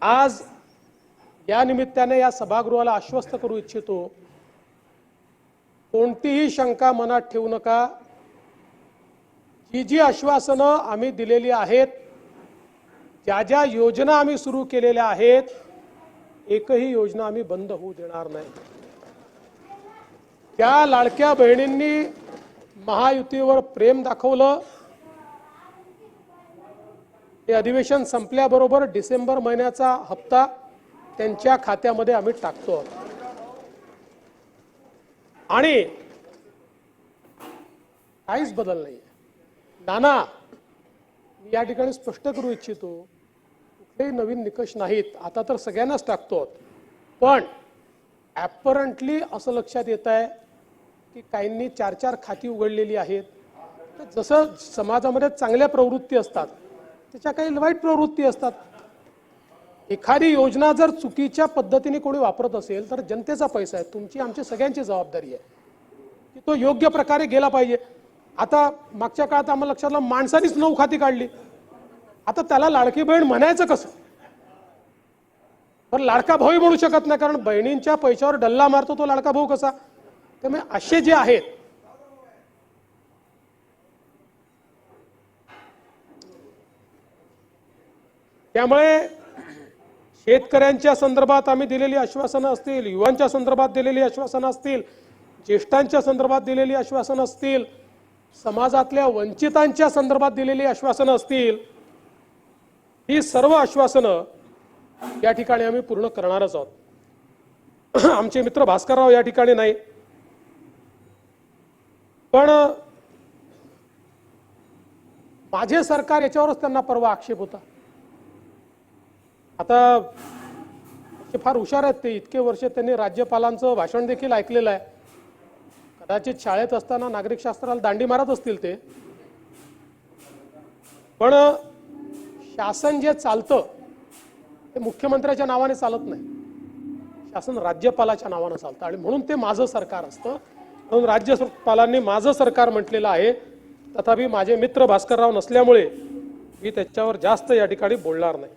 आज या निमित्ताने या सभागृहाला आश्वस्त करू इच्छितो, कोणतीही शंका मनात ठेवू नका। जी जी आश्वासनं आम्ही दिलेली आहेत, ज्या ज्या योजना आम्ही सुरू केलेल्या आहेत, एकही योजना आम्ही बंद होऊ देणार नाही। त्या लाडक्या बहिणींनी महायुतीवर प्रेम दाखवलं, हे अधिवेशन संपल्याबरोबर डिसेंबर महिन्याचा हप्ता त्यांच्या खात्यामध्ये आम्ही टाकतो। आणि काहीच बदल नाही। नाना, मी या ठिकाणी स्पष्ट करू इच्छितो, कुठलेही नवीन निकष नाहीत, आता तर सगळ्यांनाच टाकतो। पण ॲपरंटली असं लक्षात येत आहे की काहींनी 4-4 खाती उघडलेली आहेत। तर जसं समाजामध्ये चांगल्या प्रवृत्ती असतात, त्याच्या काही वाईट प्रवृत्ती असतात। एखादी योजना जर चुकीच्या पद्धतीने कोणी वापरत असेल तर जनतेचा पैसा आहे, तुमची आमची सगळ्यांची जबाबदारी आहे की तो योग्य प्रकारे गेला पाहिजे। आता मागच्या काळात आम्हाला लक्षात आलं, माणसानीच 9 खाती काढली, आता त्याला लाडकी बहीण म्हणायचं कसं? पण लाडका भाऊही म्हणू शकत नाही, कारण बहिणींच्या पैशावर डल्ला मारतो तो लाडका भाऊ कसा? त्यामुळे असे जे आहेत, त्यामुळे शेतकऱ्यांच्या संदर्भात आम्ही दिलेली आश्वासनं असतील, युवांच्या संदर्भात दिलेली आश्वासनं असतील, ज्येष्ठांच्या संदर्भात दिलेली आश्वासनं असतील, समाजातल्या वंचितांच्या संदर्भात दिलेली आश्वासनं असतील, ही सर्व आश्वासनं या ठिकाणी आम्ही पूर्ण करणारच आहोत। आमचे मित्र भास्करराव या ठिकाणी नाही, पण माझे सरकार याच्यावरच त्यांना परवा आक्षेप होता। आता ते फार हुशार आहेत, ते इतके वर्ष त्यांनी राज्यपालांचं भाषण देखील ऐकलेलं आहे। कदाचित शाळेत असताना नागरिक शास्त्राला दांडी मारत असतील ते, पण शासन जे चालतं ते मुख्यमंत्र्याच्या नावाने चालत नाही, शासन राज्यपालाच्या नावाने चालतं, आणि म्हणून ते माझं सरकार असतं। म्हणून राज्यपालांनी माझं सरकार म्हटलेलं आहे। तथापि माझे मित्र भास्करराव नसल्यामुळे मी त्याच्यावर जास्त या ठिकाणी बोलणार नाही।